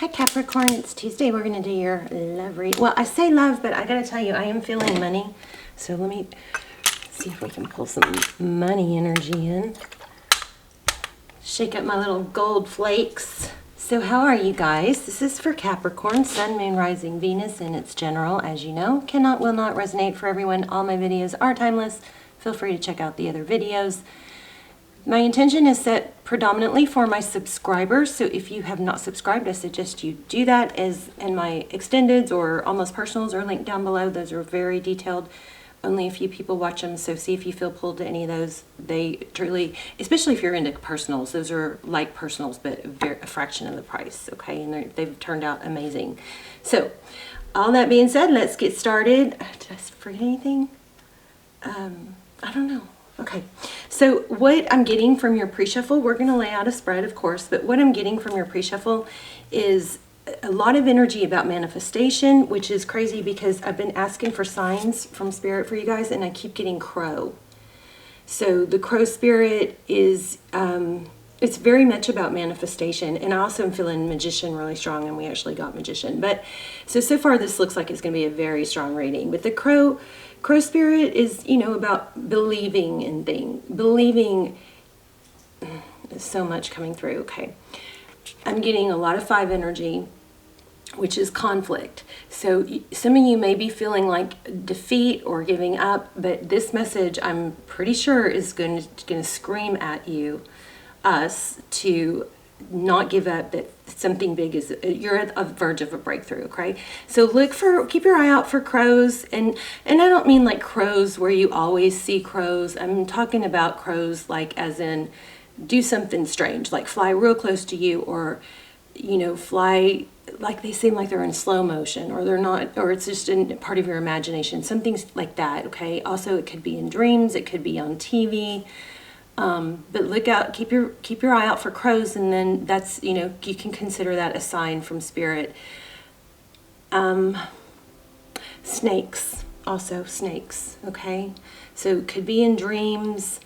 Hi Capricorn, it's Tuesday. We're going to do your love read. Well, I say love, but I got to tell you, I am feeling money. So let me see if we can pull some money energy in. Shake up my little gold flakes. So how are you guys? This is for Capricorn, Sun, Moon, Rising, Venus, and it's general, as you know. Cannot, will not resonate for everyone. All my videos are timeless. Feel free to check out the other videos. My intention is set predominantly for my subscribers, so if you have not subscribed, I suggest you do that, as in my extendeds or almost personals are linked down below. Those are very detailed. Only a few people watch them, so see if you feel pulled to any of those. They truly, especially if you're into personals, those are like personals, but a fraction of the price, okay? And they've turned out amazing. So, all that being said, let's get started. Did I forget anything? I don't know. Okay, so what I'm getting from your pre-shuffle, we're going to lay out a spread, of course, but what I'm getting from your pre-shuffle is a lot of energy about manifestation, which is crazy because I've been asking for signs from Spirit for you guys, and I keep getting crow. So the crow spirit is, it's very much about manifestation, and I also am feeling magician really strong, and we actually got magician. But so far this looks like it's going to be a very strong reading. But the crow spirit is, you know, about believing in things. Believing, there's so much coming through, okay. I'm getting a lot of 5 energy, which is conflict. So some of you may be feeling like defeat or giving up, but this message I'm pretty sure is going to scream at you, us, to not give up, that something big is, you're at the verge of a breakthrough, okay? So keep your eye out for crows, and I don't mean like crows where you always see crows. I'm talking about crows like as in do something strange, like fly real close to you, or, you know, fly like they seem like they're in slow motion, or they're not, or it's just in part of your imagination, something like that, okay? Also, it could be in dreams, it could be on TV. But look out, keep your eye out for crows, and then that's, you know, you can consider that a sign from Spirit. Snakes, also snakes, okay? So it could be in dreams,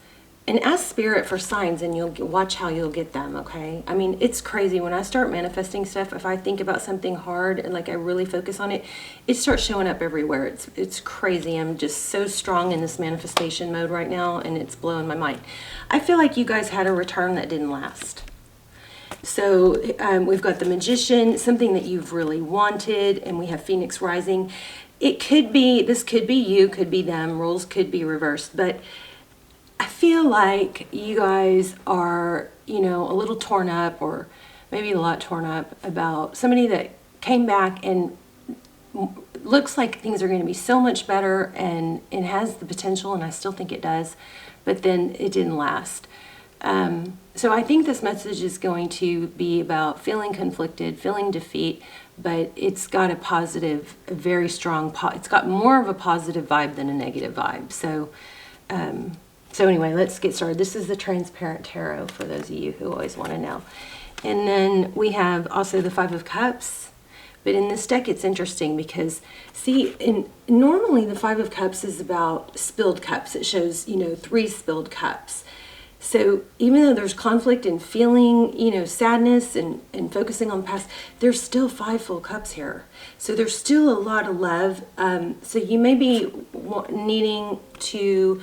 and ask Spirit for signs, and you'll watch how you'll get them, okay? I mean, it's crazy. When I start manifesting stuff, if I think about something hard and like I really focus on it, it starts showing up everywhere. It's crazy. I'm just so strong in this manifestation mode right now, and it's blowing my mind. I feel like you guys had a return that didn't last. So we've got the Magician, something that you've really wanted, and we have Phoenix Rising. It could be, this could be you, could be them, roles could be reversed, but I feel like you guys are, you know, a little torn up, or maybe a lot torn up about somebody that came back and looks like things are going to be so much better, and it has the potential, and I still think it does, but then it didn't last. So I think this message is going to be about feeling conflicted, feeling defeat, but it's got a positive, a very strong, it's got more of a positive vibe than a negative vibe. So anyway, let's get started. This is the Transparent Tarot for those of you who always want to know. And then we have also the 5 of Cups. But in this deck, it's interesting because, see, normally the 5 of Cups is about spilled cups. It shows, you know, 3 spilled cups. So even though there's conflict and feeling, you know, sadness and focusing on the past, there's still 5 full cups here. So there's still a lot of love. So you may be needing to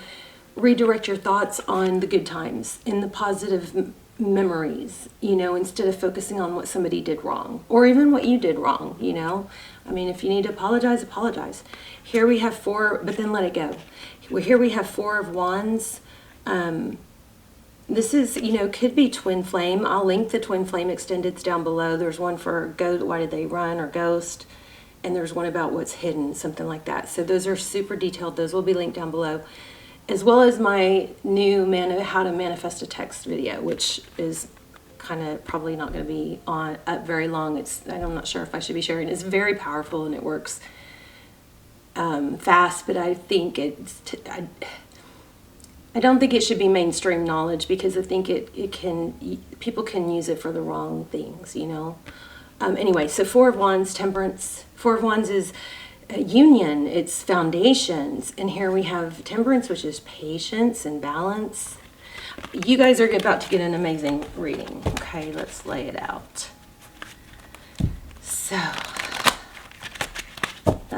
redirect your thoughts on the good times and the positive memories, you know, instead of focusing on what somebody did wrong, or even what you did wrong, you know. I mean, if you need to apologize, apologize. Here we have 4, but then let it go. Here we have 4 of Wands. This is, you know, could be Twin Flame. I'll link the Twin Flame extendeds down below. There's one for Ghost, Why Did They Run, or Ghost, and there's one about what's hidden, something like that. So those are super detailed. Those will be linked down below, as well as my new How to Manifest a Text video, which is kind of probably not going to be up very long. I'm not sure if I should be sharing. It's very powerful, and it works fast, but I think I don't think it should be mainstream knowledge, because I think people can use it for the wrong things, you know. Anyway, so 4 of Wands, Temperance. 4 of Wands is union, it's foundations, and here we have Temperance, which is patience and balance. You guys are about to get an amazing reading. Okay, let's lay it out.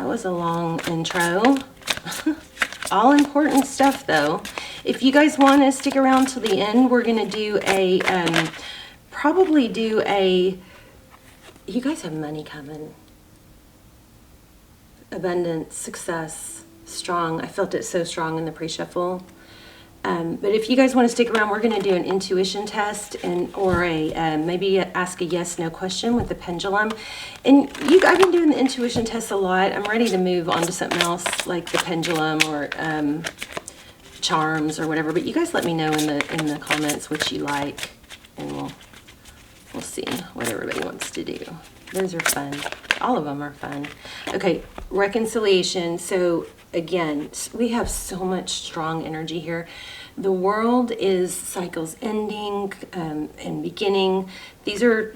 That was a long intro. All important stuff though. If you guys want to stick around till the end, we're going to do a, probably do a, you guys have money coming. Abundance, success, strong. I felt it so strong in the pre-shuffle. But if you guys want to stick around, we're going to do an intuition test or a maybe ask a yes/no question with the pendulum. And I've been doing the intuition test a lot. I'm ready to move on to something else like the pendulum or charms or whatever. But you guys let me know in the comments which you like, and we'll see what everybody wants to do. Those are fun. All of them are fun. Okay, reconciliation. So again, we have so much strong energy here. The world is cycles ending and beginning. These are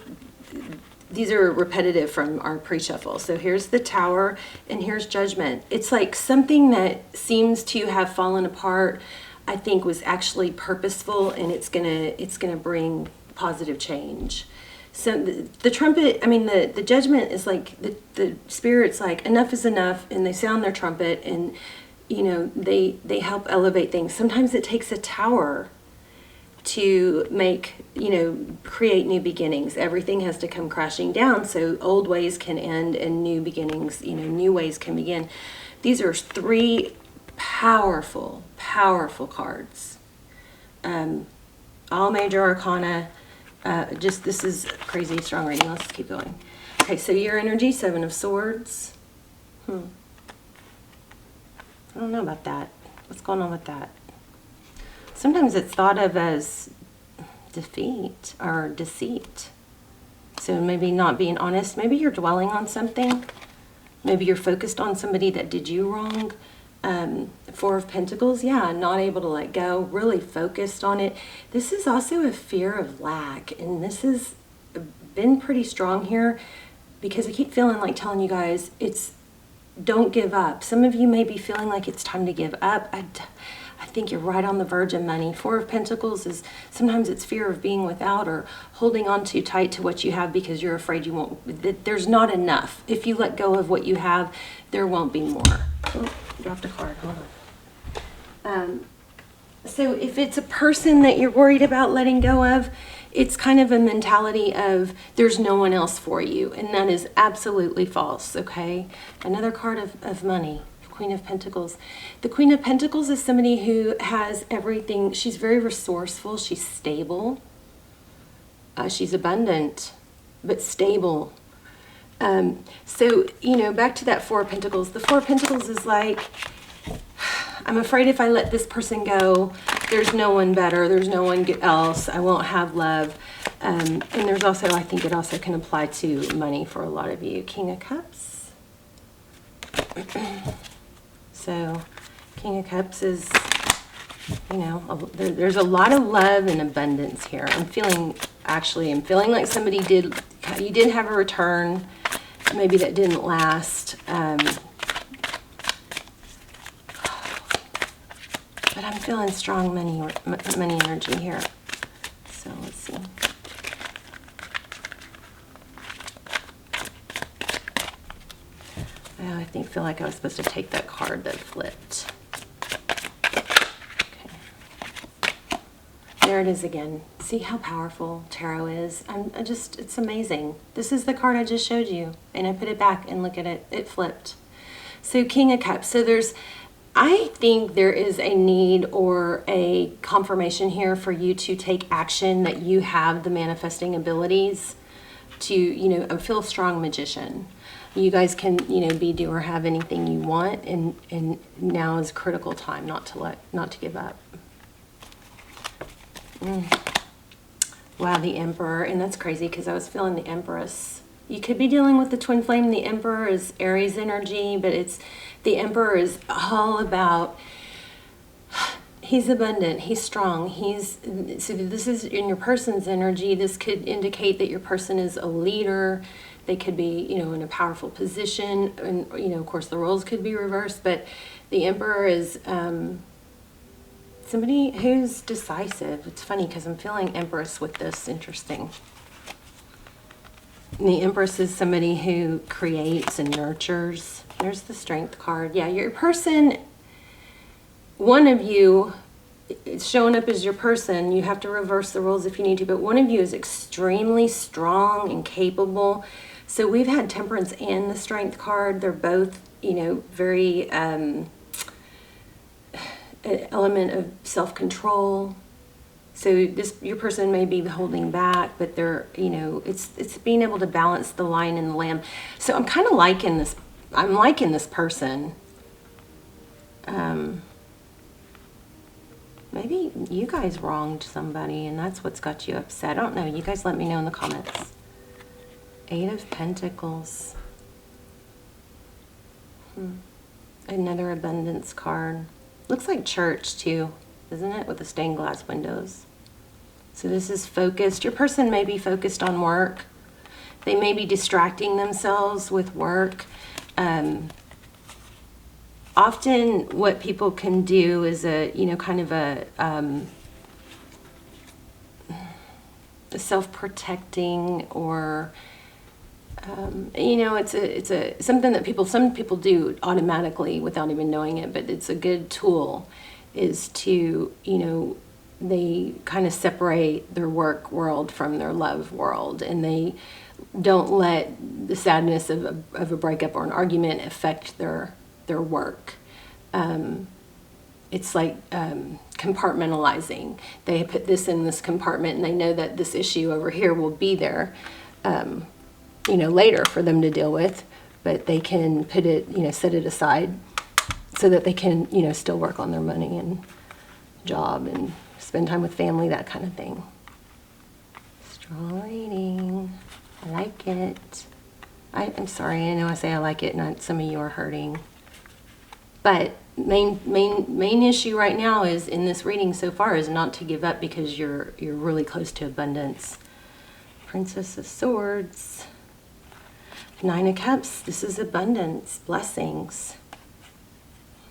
repetitive from our pre-shuffle. So here's the Tower and here's Judgment. It's like something that seems to have fallen apart, I think was actually purposeful, and it's gonna bring positive change. So the trumpet, I mean, the Judgment is like, the Spirit's like, enough is enough, and they sound their trumpet, and, you know, they help elevate things. Sometimes it takes a tower to make, you know, create new beginnings. Everything has to come crashing down so old ways can end and new beginnings, you know, new ways can begin. These are three powerful, powerful cards. All major arcana. This is crazy strong reading. Let's keep going. Okay, so your energy, Seven of Swords. I don't know about that. What's going on with that? Sometimes it's thought of as defeat or deceit. So maybe not being honest. Maybe you're dwelling on something. Maybe you're focused on somebody that did you wrong. Four of Pentacles, yeah, not able to let go, really focused on it. This is also a fear of lack, and this has been pretty strong here because I keep feeling like telling you guys, don't give up. Some of you may be feeling like it's time to give up. I think you're right on the verge of money. Four of Pentacles is sometimes it's fear of being without or holding on too tight to what you have because you're afraid you won't, that there's not enough. If you let go of what you have, there won't be more. Oh, dropped a card, hold on. So if it's a person that you're worried about letting go of, it's kind of a mentality of there's no one else for you. And that is absolutely false, okay? Another card of money. Queen of Pentacles. The Queen of Pentacles is somebody who has everything. She's very resourceful. She's stable. She's abundant, but stable. So, you know, back to that Four of Pentacles. The Four of Pentacles is like, I'm afraid if I let this person go, there's no one better. There's no one else. I won't have love. And there's also, I think it also can apply to money for a lot of you. King of Cups. So, King of Cups is, you know, there's a lot of love and abundance here. I'm feeling like somebody you did have a return, maybe that didn't last. But I'm feeling strong money energy here. So, let's see. Oh, I feel like I was supposed to take that card that flipped. Okay. There it is again. See how powerful tarot is? It's amazing. This is the card I just showed you. And I put it back and look at it. It flipped. So King of Cups. So I think there is a need or a confirmation here for you to take action, that you have the manifesting abilities to, you know, feel a strong magician. You guys can, you know, do or have anything you want, and now is a critical time not to give up. Wow, the Emperor, and that's crazy because I was feeling the Empress. You could be dealing with the twin flame. The Emperor is Aries energy, but the Emperor is all about, he's abundant, he's strong, so this is in your person's energy. This could indicate that your person is a leader. They could be, you know, in a powerful position, and, you know, of course the roles could be reversed, but the Emperor is somebody who's decisive. It's funny because I'm feeling Empress with this. Interesting. The Empress is somebody who creates and nurtures. There's the Strength card. Yeah, your person, one of you, it's showing up as your person. You have to reverse the roles if you need to, but one of you is extremely strong and capable. So we've had Temperance and the Strength card. They're both, you know, very an element of self-control. So your person may be holding back, but they're, you know, it's being able to balance the lion and the lamb. So I'm kind of liking this. I'm liking this person. Maybe you guys wronged somebody and that's what's got you upset. I don't know. You guys let me know in the comments. 8 of Pentacles. Another abundance card. Looks like church too, isn't it? With the stained glass windows. So this is focused. Your person may be focused on work. They may be distracting themselves with work. Often what people can do is kind of a self-protecting, or it's something that some people do automatically without even knowing it, but it's a good tool, is to, they kind of separate their work world from their love world, and they don't let the sadness of a breakup or an argument affect their work. It's like compartmentalizing. They put this in this compartment and they know that this issue over here will be there later for them to deal with, but they can put it, set it aside so that they can, still work on their money and job and spend time with family, that kind of thing. Strong reading. I like it. I'm sorry, I know I say I like it, and some of you are hurting. But main issue right now is, in this reading so far, is not to give up, because you're really close to abundance. Princess of Swords. 9 of Cups. This is abundance, blessings.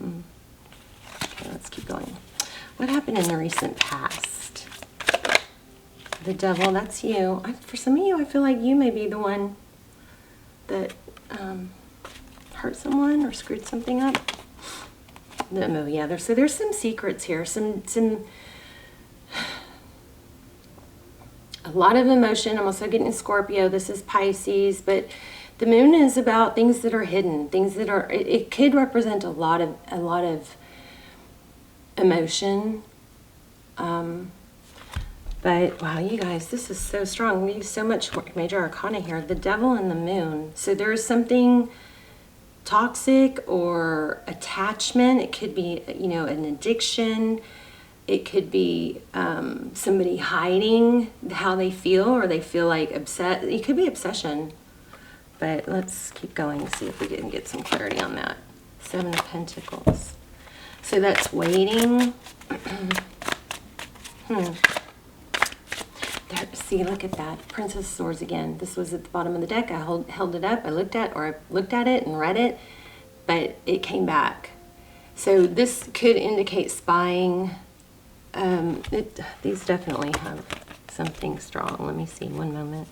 Okay, let's keep going. What happened in the recent past? The Devil, that's you. For some of you, I feel like you may be the one that hurt someone or screwed something up. No, yeah, there's some secrets here. A lot of emotion. I'm also getting Scorpio. This is Pisces, but the moon is about things that are hidden, things that are, it could represent a lot of emotion. But wow, you guys, this is so strong. We need so much major arcana here. The Devil and the Moon. So there's something toxic or attachment. It could be, an addiction. It could be somebody hiding how they feel, or they feel like upset. It could be obsession. But let's keep going and see if we can get some clarity on that. 7 of Pentacles. So that's waiting. See, look at that. Princess of Swords again. This was at the bottom of the deck. I held it up. I looked at it and read it, but it came back. So this could indicate spying. These definitely have something strong. Let me see. One moment.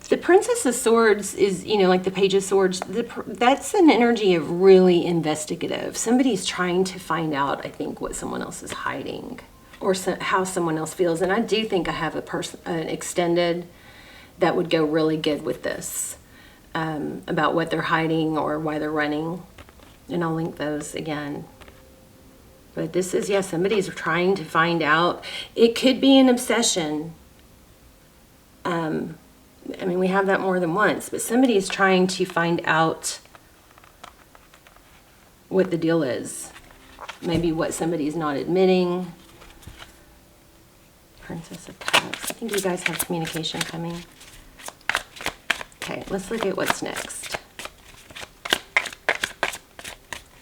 The Princess of Swords is, like the Page of Swords. That's an energy of really investigative. Somebody's trying to find out, I think, what someone else is hiding, or how someone else feels. And I do think I have an extended that would go really good with this, about what they're hiding or why they're running. And I'll link those again. But this is, somebody's trying to find out. It could be an obsession. We have that more than once, but somebody is trying to find out what the deal is. Maybe what somebody's not admitting. Princess of Cups. I think you guys have communication coming. Okay, let's look at what's next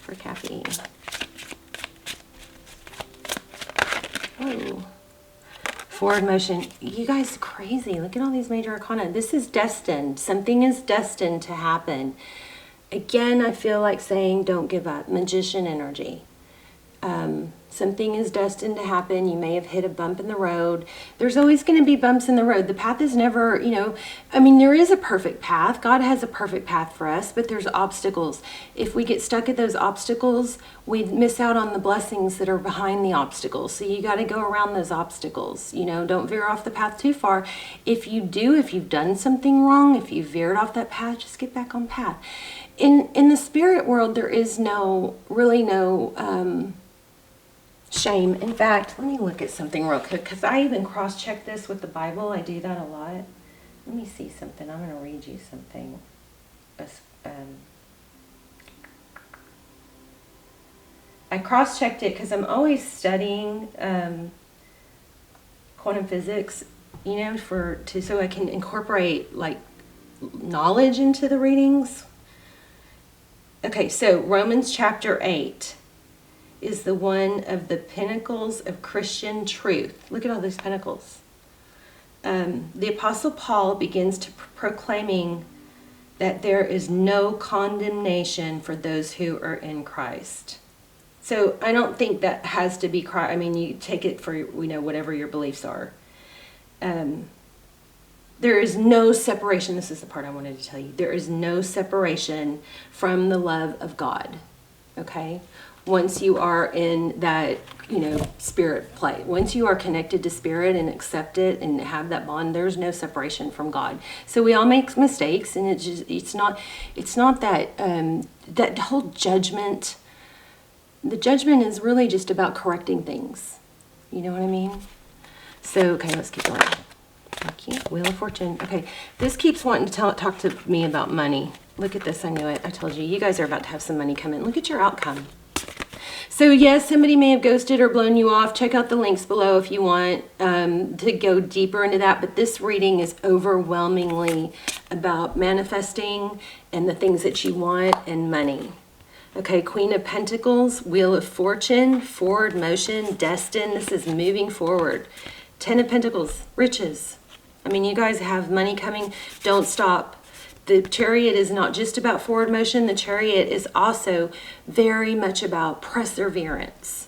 for Cappy. Oh. Forward motion. You guys are crazy. Look at all these major arcana. This is destined. Something is destined to happen. Again, I feel like saying don't give up. Magician energy. Something is destined to happen. You may have hit a bump in the road. There's always going to be bumps in the road. The path is never, you know, I mean, there is a perfect path. God has a perfect path for us, but there's obstacles. If we get stuck at those obstacles, we miss out on the blessings that are behind the obstacles. So you got to go around those obstacles. You know, don't veer off the path too far. If you've done something wrong, if you veered off that path, just get back on path. In the spirit world, there is really no shame. In fact, let me look at something real quick, because I even cross-check this with the Bible. I do that a lot. Let me see something. I'm going to read you something. I cross-checked it because I'm always studying quantum physics, you know, so I can incorporate like knowledge into the readings. Okay, so Romans chapter 8 is the one of the pinnacles of Christian truth. Look at all those pinnacles. The Apostle Paul begins to proclaiming that there is no condemnation for those who are in Christ. So I don't think that has to be, I mean, you take it for, you know, whatever your beliefs are. There is no separation. This is the part I wanted to tell you. There is no separation from the love of God. Okay? Once you are in that, you know, spirit play, once you are connected to spirit and accept it and have that bond, there's no separation from God. So we all make mistakes, and it's not that that whole judgment. The judgment is really just about correcting things. You know what I mean? So okay, let's keep going. Thank you. Wheel of Fortune. Okay, this keeps wanting to talk to me about money. Look at this. I knew it. I told you. You guys are about to have some money come in. Look at your outcome. So yes, somebody may have ghosted or blown you off. Check out the links below if you want to go deeper into that. But this reading is overwhelmingly about manifesting and the things that you want and money. Okay, Queen of Pentacles, Wheel of Fortune, forward motion, destined. This is moving forward. 10 of Pentacles, riches. I mean, you guys have money coming. Don't stop. The Chariot is not just about forward motion. The Chariot is also very much about perseverance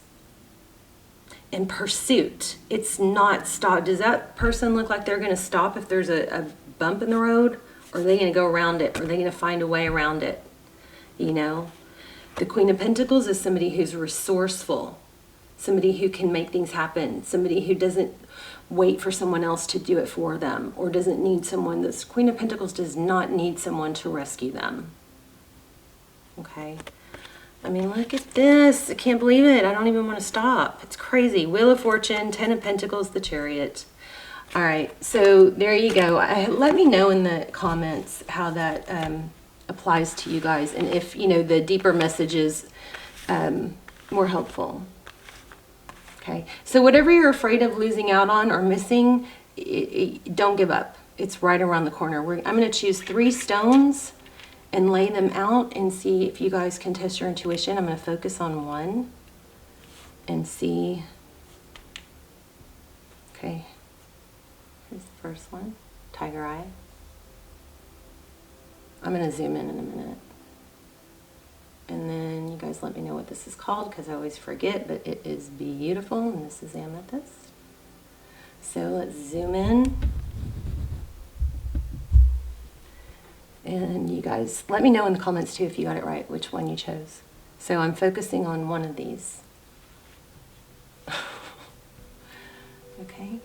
and pursuit. It's not stop. Does that person look like they're going to stop if there's a bump in the road? Or are they going to go around it? Or are they going to find a way around it? You know? The Queen of Pentacles is somebody who's resourceful. Somebody who can make things happen. Somebody who doesn't wait for someone else to do it for them, or doesn't need someone. This Queen of Pentacles does not need someone to rescue them. Okay? I mean, look at this. I can't believe it. I don't even want to stop. It's crazy. Wheel of Fortune, 10 of Pentacles, the Chariot. All right, so there you go. Let me know in the comments how that applies to you guys, and if, you know, the deeper message is more helpful. Okay, so whatever you're afraid of losing out on or missing, don't give up. It's right around the corner. I'm going to choose 3 stones and lay them out and see if you guys can test your intuition. I'm going to focus on one and see. Okay, here's the first one, Tiger Eye. I'm going to zoom in a minute. And then you guys let me know what this is called, because I always forget, but it is beautiful, and this is amethyst. So let's zoom in. And you guys let me know in the comments too if you got it right, which one you chose. So I'm focusing on one of these. Okay.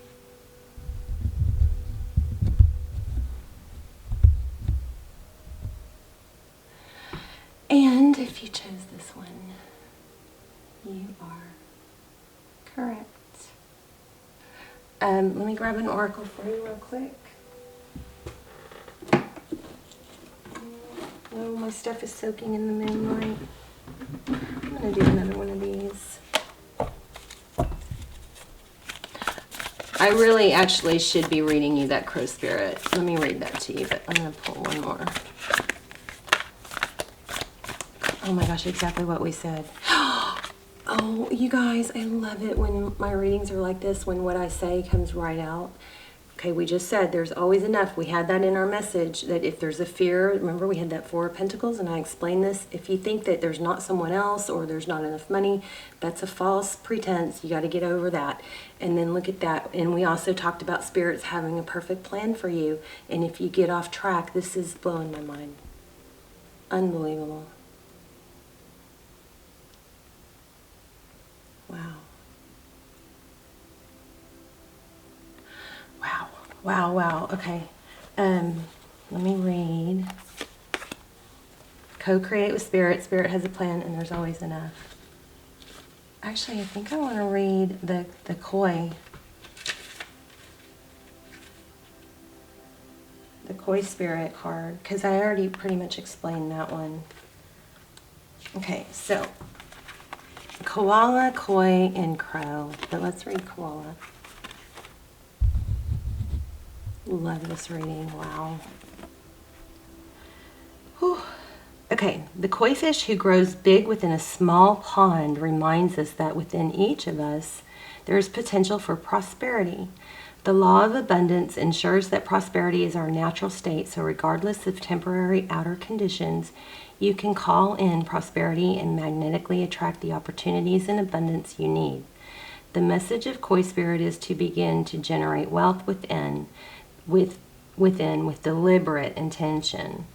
And if you chose this one, you are correct. Let me grab an oracle for you real quick. Oh, my stuff is soaking in the moonlight. I'm going to do another one of these. I really actually should be reading you that Crow Spirit. Let me read that to you, but I'm going to pull one more. Oh my gosh, exactly what we said. Oh, you guys, I love it when my readings are like this, when what I say comes right out. Okay, we just said there's always enough. We had that in our message, that if there's a fear, remember we had that Four of Pentacles, and I explained this. If you think that there's not someone else or there's not enough money, that's a false pretense. You got to get over that. And then look at that. And we also talked about spirits having a perfect plan for you. And if you get off track, this is blowing my mind. Unbelievable. Wow. Wow. Wow, wow. Okay. Let me read. Co-create with Spirit. Spirit has a plan and there's always enough. Actually, I think I want to read the koi. The koi spirit card, because I already pretty much explained that one. Okay, so koala, koi, and crow. But let's read koala. Love this reading. Wow. Whew. Okay, the koi fish who grows big within a small pond reminds us that within each of us there is potential for prosperity. The law of abundance ensures that prosperity is our natural state, so regardless of temporary outer conditions, you can call in prosperity and magnetically attract the opportunities and abundance you need. The message of koi spirit is to begin to generate wealth within with deliberate intention.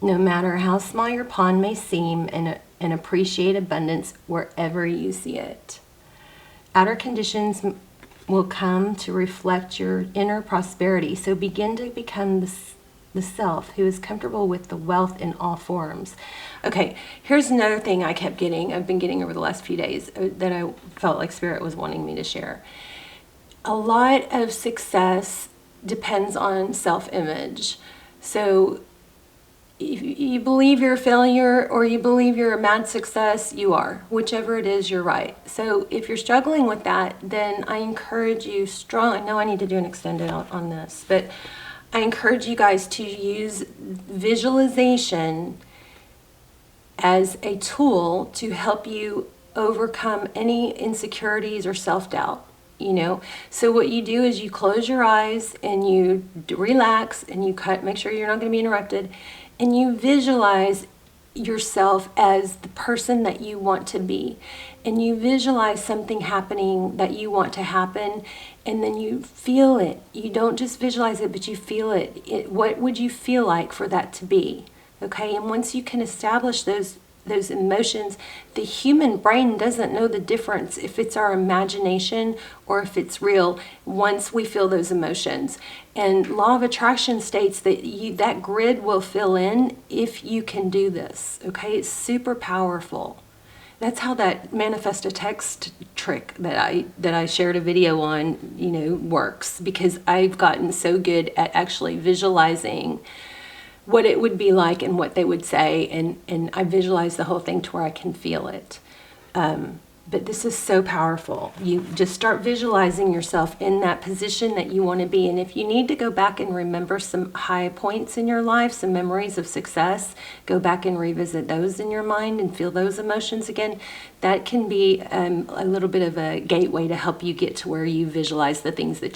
No matter how small your pond may seem, and appreciate abundance wherever you see it. Outer conditions will come to reflect your inner prosperity, so begin to become the self who is comfortable with the wealth in all forms. Okay, here's another thing I've been getting over the last few days that I felt like Spirit was wanting me to share. A lot of success depends on self-image. So if you believe you're a failure or you believe you're a mad success, you are. Whichever it is, you're right. So if you're struggling with that, then I encourage you I know I need to do an extended on this, but I encourage you guys to use visualization as a tool to help you overcome any insecurities or self-doubt. You know, so what you do is you close your eyes and you relax and you make sure you're not going to be interrupted, and you visualize yourself as the person that you want to be, and you visualize something happening that you want to happen, and then you feel it. You don't just visualize it, but you feel it. What would you feel like for that to be? Okay, and once you can establish those emotions, the human brain doesn't know the difference if it's our imagination or if it's real once we feel those emotions. And law of attraction states that that grid will fill in if you can do this. Okay, it's super powerful. That's how that manifest a text trick that I shared a video on, works, because I've gotten so good at actually visualizing what it would be like and what they would say, and I visualize the whole thing to where I can feel it. But this is so powerful. You just start visualizing yourself in that position that you want to be. And if you need to go back and remember some high points in your life, some memories of success, go back and revisit those in your mind and feel those emotions again. That can be a little bit of a gateway to help you get to where you visualize the things that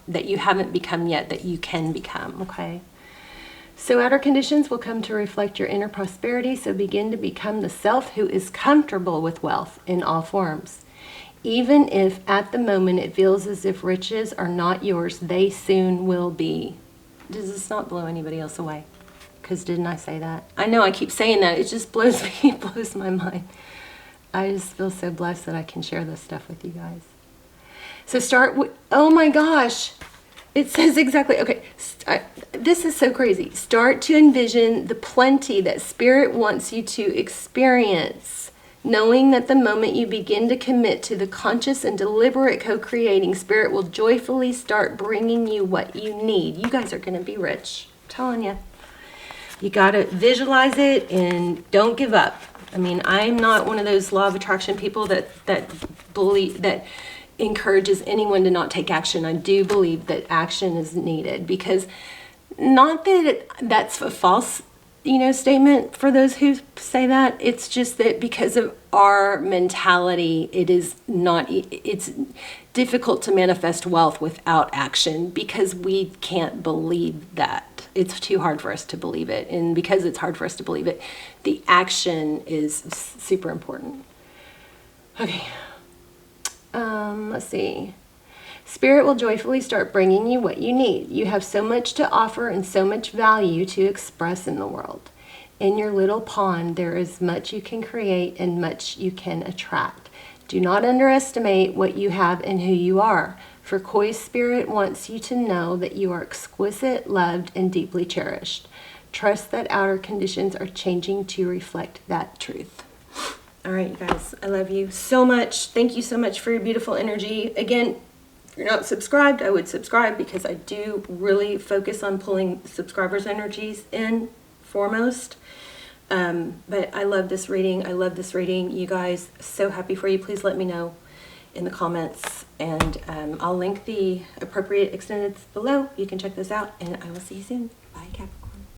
that you haven't become yet, that you can become, okay? So outer conditions will come to reflect your inner prosperity, so begin to become the self who is comfortable with wealth in all forms. Even if at the moment it feels as if riches are not yours, they soon will be. Does this not blow anybody else away? Because didn't I say that? I know I keep saying that. It just blows my mind. I just feel so blessed that I can share this stuff with you guys. So start with, oh my gosh. It says exactly, okay, this is so crazy. Start to envision the plenty that Spirit wants you to experience, knowing that the moment you begin to commit to the conscious and deliberate co-creating, Spirit will joyfully start bringing you what you need. You guys are going to be rich. I'm telling you. You got to visualize it and don't give up. I mean, I'm not one of those law of attraction people that believe that encourages anyone to not take action. I do believe that action is needed, because not that that's a false statement for those who say that. It's just that because of our mentality, it's difficult to manifest wealth without action because we can't believe that. It's too hard for us to believe it. And because it's hard for us to believe it, the action is super important. Okay. Let's see. Spirit will joyfully start bringing you what you need. You have so much to offer and so much value to express in the world. In your little pond, there is much you can create and much you can attract. Do not underestimate what you have and who you are, for Koi Spirit wants you to know that you are exquisite, loved, and deeply cherished. Trust that outer conditions are changing to reflect that truth. All right, you guys, I love you so much. Thank you so much for your beautiful energy. Again, if you're not subscribed, I would subscribe because I do really focus on pulling subscribers' energies in foremost. But I love this reading. I love this reading. You guys, so happy for you. Please let me know in the comments. And I'll link the appropriate extendeds below. You can check those out, and I will see you soon.